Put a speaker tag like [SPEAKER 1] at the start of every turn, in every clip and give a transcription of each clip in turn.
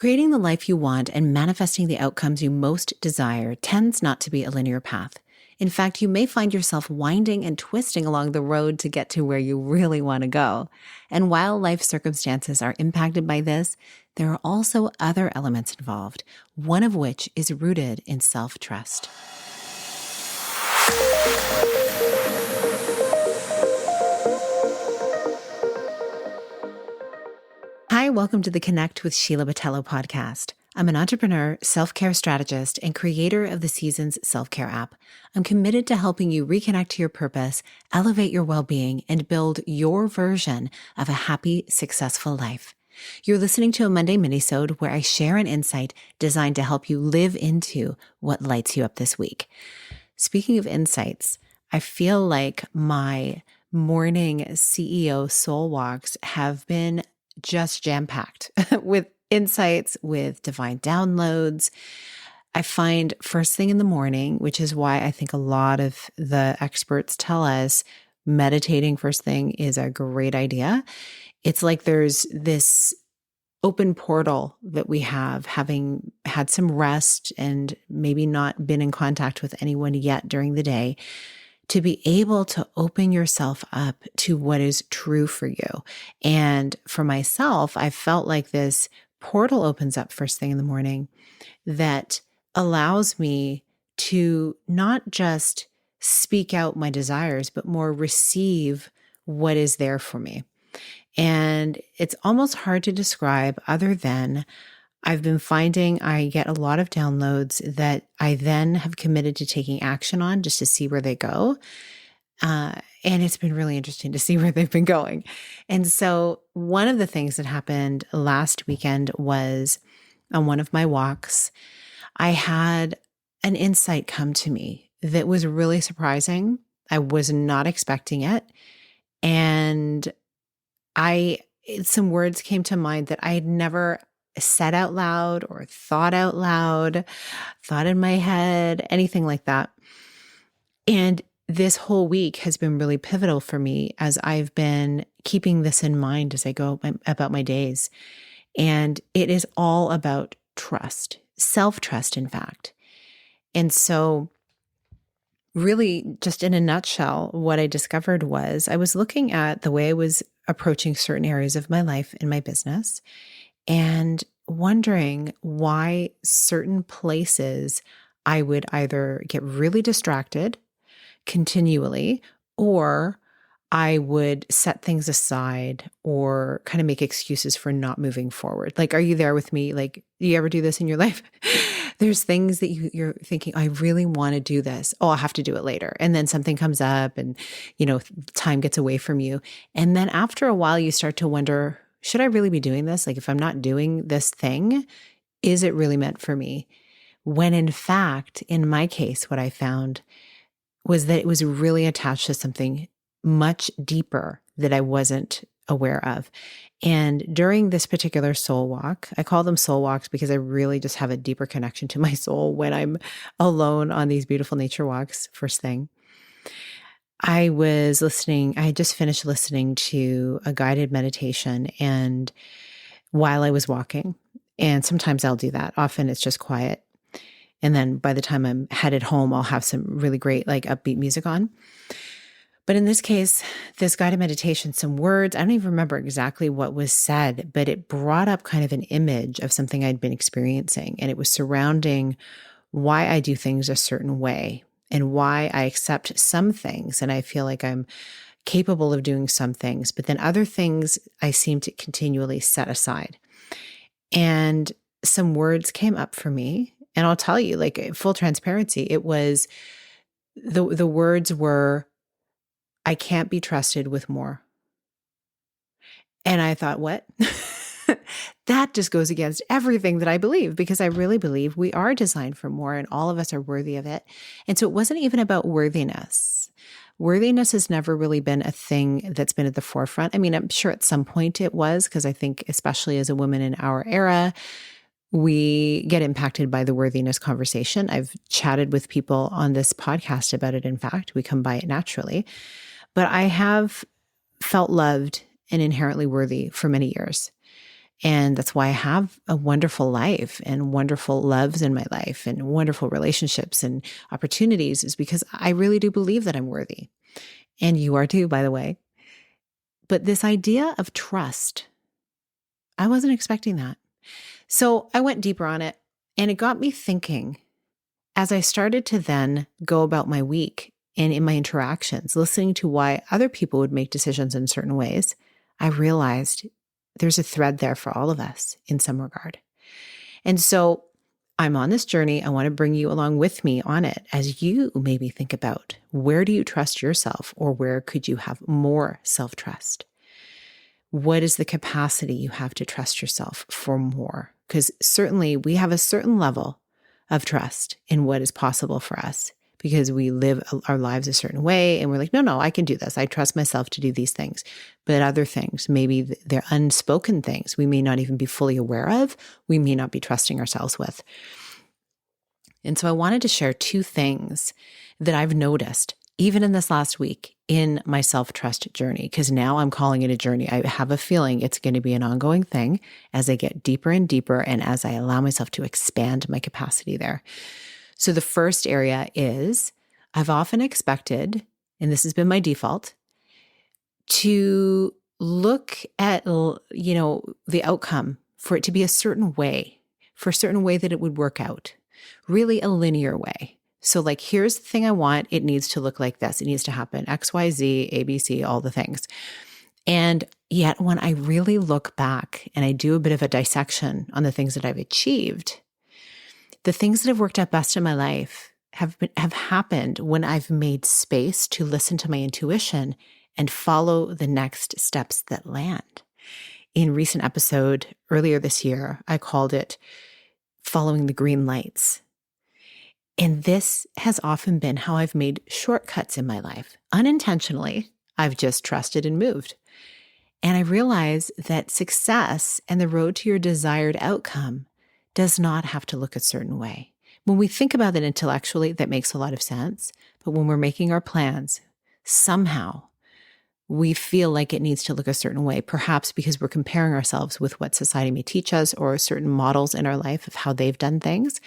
[SPEAKER 1] Creating the life you want and manifesting the outcomes you most desire tends not to be a linear path. In fact, you may find yourself winding and twisting along the road to get to where you really want to go. And while life circumstances are impacted by this, there are also other elements involved, one of which is rooted in self-trust. Hi, welcome to the Connect with Sheila podcast. I'm an entrepreneur, self-care strategist, and creator of the Seasons self-care app. I'm committed to helping you reconnect to your purpose, elevate your well-being, and build your version of a happy, successful life. You're listening to a Monday minisode where I share an insight designed to help you live into what lights you up this week. Speaking of insights, I feel like my morning CEO soul walks have been just jam-packed with insights, with divine downloads. I find first thing in the morning, which is why I think a lot of the experts tell us meditating first thing is a great idea. It's like there's this open portal that we have, having had some rest and maybe not been in contact with anyone yet during the day, to be able to open yourself up to what is true for you. And for myself, I felt like this portal opens up first thing in the morning that allows me to not just speak out my desires, but more receive what is there for me. And it's almost hard to describe other than I've been finding I get a lot of downloads that I then have committed to taking action on just to see where they go. And it's been really interesting to see where they've been going. And so one of the things that happened last weekend was on one of my walks, I had an insight come to me that was really surprising. I was not expecting it. And some words came to mind that I had never said out loud or thought out loud, thought in my head, anything like that. And this whole week has been really pivotal for me as I've been keeping this in mind as I go about my days. And it is all about trust, self-trust, in fact. And so really, just in a nutshell, what I discovered was I was looking at the way I was approaching certain areas of my life and my business and wondering why certain places I would either get really distracted continually, or I would set things aside or kind of make excuses for not moving forward. Like, are you there with me? Like, do you ever do this in your life? There's things that you're thinking, I really want to do this. Oh, I'll have to do it later. And then something comes up and, time gets away from you. And then after a while, you start to wonder, should I really be doing this? Like, if I'm not doing this thing, is it really meant for me? When in fact, in my case, what I found was that it was really attached to something much deeper that I wasn't aware of. And during this particular soul walk, I call them soul walks because I really just have a deeper connection to my soul when I'm alone on these beautiful nature walks, first thing. I had just finished listening to a guided meditation and while I was walking, and sometimes I'll do that. Often it's just quiet. And then by the time I'm headed home, I'll have some really great upbeat music on. But in this case, this guided meditation, some words, I don't even remember exactly what was said, but it brought up kind of an image of something I'd been experiencing. And it was surrounding why I do things a certain way and why I accept some things. And I feel like I'm capable of doing some things, but then other things I seem to continually set aside. And some words came up for me. And I'll tell you, full transparency, it was, the words were, I can't be trusted with more. And I thought, what? That just goes against everything that I believe, because I really believe we are designed for more and all of us are worthy of it. And so it wasn't even about worthiness. Worthiness has never really been a thing that's been at the forefront. I mean, I'm sure at some point it was, because I think especially as a woman in our era, we get impacted by the worthiness conversation. I've chatted with people on this podcast about it. In fact, we come by it naturally. But I have felt loved and inherently worthy for many years. And that's why I have a wonderful life and wonderful loves in my life and wonderful relationships and opportunities, is because I really do believe that I'm worthy. And you are too, by the way. But this idea of trust, I wasn't expecting that. So I went deeper on it, and it got me thinking as I started to then go about my week and in my interactions, listening to why other people would make decisions in certain ways. I realized there's a thread there for all of us in some regard. And so I'm on this journey. I want to bring you along with me on it as you maybe think about, where do you trust yourself, or where could you have more self-trust? What is the capacity you have to trust yourself for more? Because certainly we have a certain level of trust in what is possible for us, because we live our lives a certain way and we're like, no, I can do this. I trust myself to do these things. But other things, maybe they're unspoken things we may not even be fully aware of, we may not be trusting ourselves with. And so I wanted to share two things that I've noticed even in this last week in my self-trust journey, because now I'm calling it a journey. I have a feeling it's going to be an ongoing thing as I get deeper and deeper and as I allow myself to expand my capacity there. So the first area is, I've often expected, and this has been my default, to look at, the outcome for it to be a certain way, for a certain way that it would work out, really a linear way. So like, here's the thing I want. It needs to look like this. It needs to happen X, Y, Z, A, B, C, all the things. And yet when I really look back and I do a bit of a dissection on the things that I've achieved, the things that have worked out best in my life have happened when I've made space to listen to my intuition and follow the next steps that land. In a recent episode earlier this year, I called it following the green lights. And this has often been how I've made shortcuts in my life. Unintentionally, I've just trusted and moved. And I realize that success and the road to your desired outcome does not have to look a certain way. When we think about it intellectually, that makes a lot of sense. But when we're making our plans, somehow we feel like it needs to look a certain way, perhaps because we're comparing ourselves with what society may teach us or certain models in our life of how they've done things.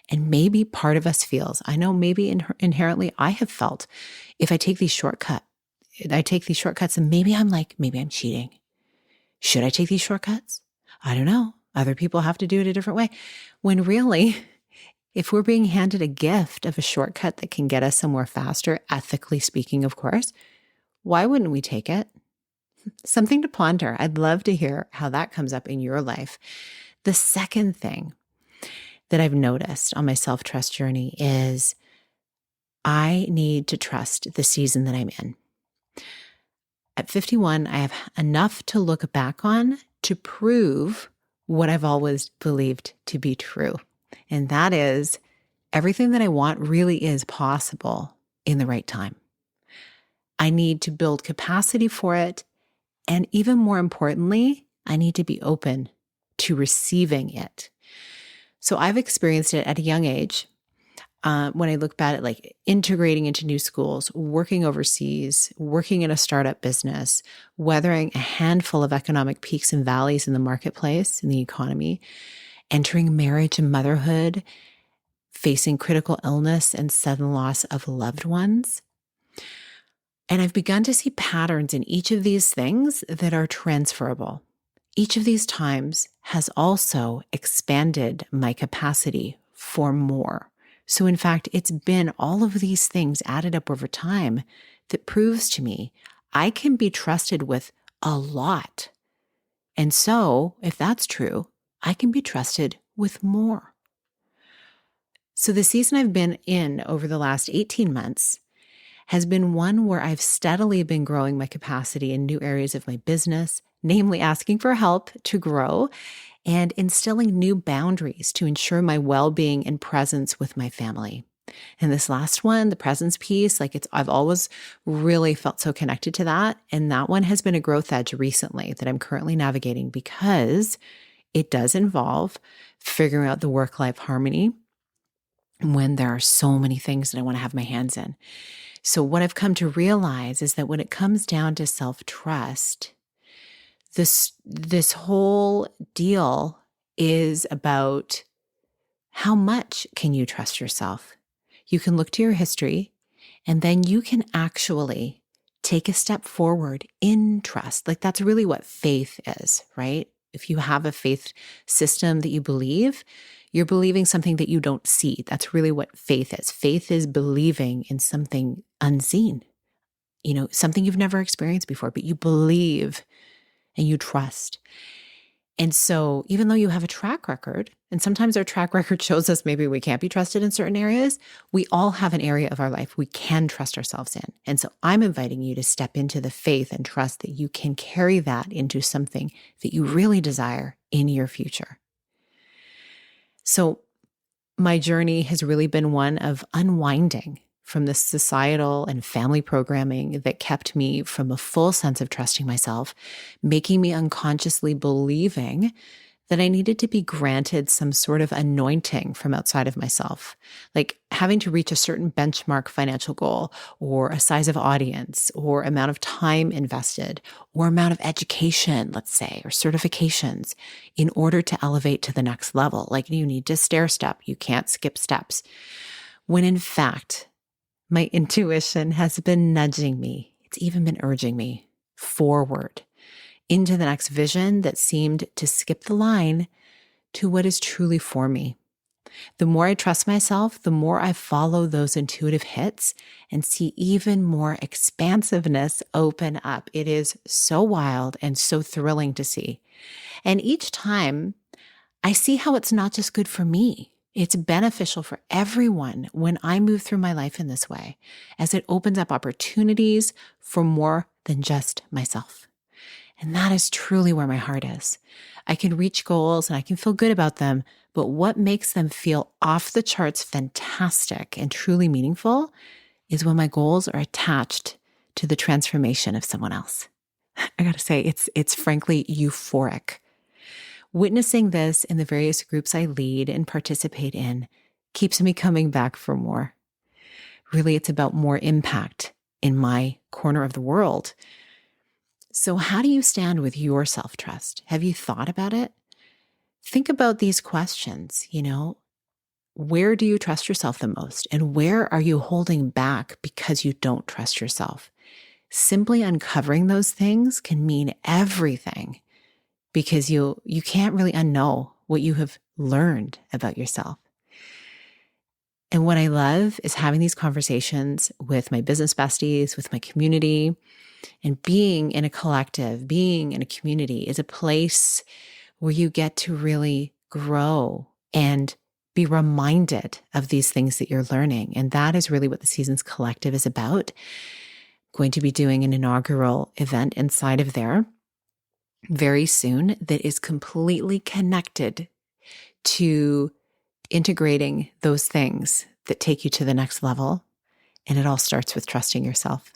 [SPEAKER 1] And maybe part of us feels, I know maybe inherently I have felt, if I take these shortcuts and maybe I'm cheating. Should I take these shortcuts? I don't know. Other people have to do it a different way. When really, if we're being handed a gift of a shortcut that can get us somewhere faster, ethically speaking, of course, why wouldn't we take it? Something to ponder. I'd love to hear how that comes up in your life. The second thing that I've noticed on my self-trust journey is I need to trust the season that I'm in. At 51, I have enough to look back on to prove what I've always believed to be true. And that is, everything that I want really is possible in the right time. I need to build capacity for it. And even more importantly, I need to be open to receiving it. So I've experienced it at a young age. When I look back at like integrating into new schools, working overseas, working in a startup business, weathering a handful of economic peaks and valleys in the marketplace, in the economy, entering marriage and motherhood, facing critical illness and sudden loss of loved ones. And I've begun to see patterns in each of these things that are transferable. Each of these times has also expanded my capacity for more. So in fact, it's been all of these things added up over time that proves to me I can be trusted with a lot. And so if that's true, I can be trusted with more. So the season I've been in over the last 18 months has been one where I've steadily been growing my capacity in new areas of my business, namely asking for help to grow and instilling new boundaries to ensure my well-being and presence with my family. And this last one, the presence piece, I've always really felt so connected to that. And that one has been a growth edge recently that I'm currently navigating because it does involve figuring out the work-life harmony when there are so many things that I want to have my hands in. So what I've come to realize is that when it comes down to self-trust, this whole deal is about how much can you trust yourself? You can look to your history, and then you can actually take a step forward in trust. Like that's really what faith is, right? If you have a faith system that you believe, you're believing something that you don't see. That's really what faith is. Faith is believing in something unseen, something you've never experienced before, but you believe and you trust. And so even though you have a track record, and sometimes our track record shows us maybe we can't be trusted in certain areas, we all have an area of our life we can trust ourselves in. And so I'm inviting you to step into the faith and trust that you can carry that into something that you really desire in your future. So my journey has really been one of unwinding from the societal and family programming that kept me from a full sense of trusting myself, making me unconsciously believing that I needed to be granted some sort of anointing from outside of myself, like having to reach a certain benchmark financial goal or a size of audience or amount of time invested or amount of education, let's say, or certifications in order to elevate to the next level. Like you need to stair step, you can't skip steps. When in fact, my intuition has been nudging me. It's even been urging me forward into the next vision that seemed to skip the line to what is truly for me. The more I trust myself, the more I follow those intuitive hits and see even more expansiveness open up. It is so wild and so thrilling to see. And each time I see how it's not just good for me. It's beneficial for everyone when I move through my life in this way, as it opens up opportunities for more than just myself. And that is truly where my heart is. I can reach goals and I can feel good about them, but what makes them feel off the charts fantastic and truly meaningful is when my goals are attached to the transformation of someone else. I gotta say, it's frankly euphoric. Witnessing this in the various groups I lead and participate in keeps me coming back for more. Really, it's about more impact in my corner of the world. So how do you stand with your self-trust? Have you thought about it? Think about these questions, where do you trust yourself the most? And where are you holding back because you don't trust yourself? Simply uncovering those things can mean everything, because you can't really unknow what you have learned about yourself. And what I love is having these conversations with my business besties, with my community, and being in a collective, being in a community is a place where you get to really grow and be reminded of these things that you're learning. And that is really what the Seasons Collective is about. I'm going to be doing an inaugural event inside of there very soon that is completely connected to integrating those things that take you to the next level. And it all starts with trusting yourself.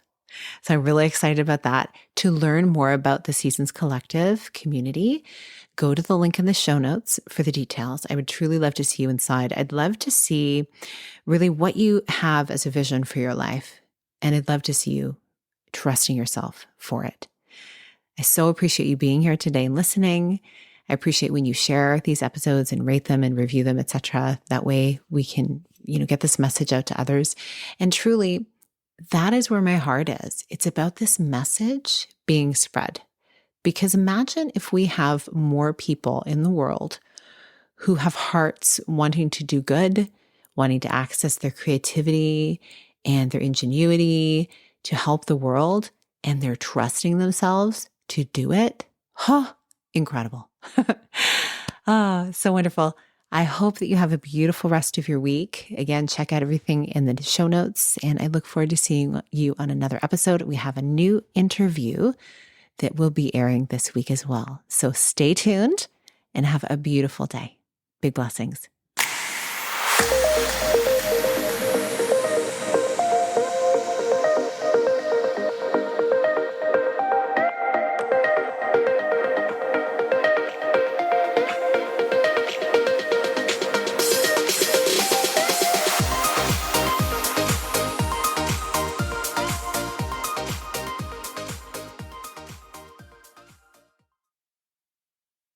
[SPEAKER 1] So I'm really excited about that. To learn more about the Seasons Collective community, go to the link in the show notes for the details. I would truly love to see you inside. I'd love to see really what you have as a vision for your life. And I'd love to see you trusting yourself for it. I so appreciate you being here today and listening. I appreciate when you share these episodes and rate them and review them, etc. That way we can, get this message out to others. And truly, that is where my heart is. It's about this message being spread. Because imagine if we have more people in the world who have hearts wanting to do good, wanting to access their creativity and their ingenuity to help the world, and they're trusting themselves to do it. Incredible. So wonderful. I hope that you have a beautiful rest of your week. Again, check out everything in the show notes, and I look forward to seeing you on another episode. We have a new interview that will be airing this week as well. So stay tuned and have a beautiful day. Big blessings.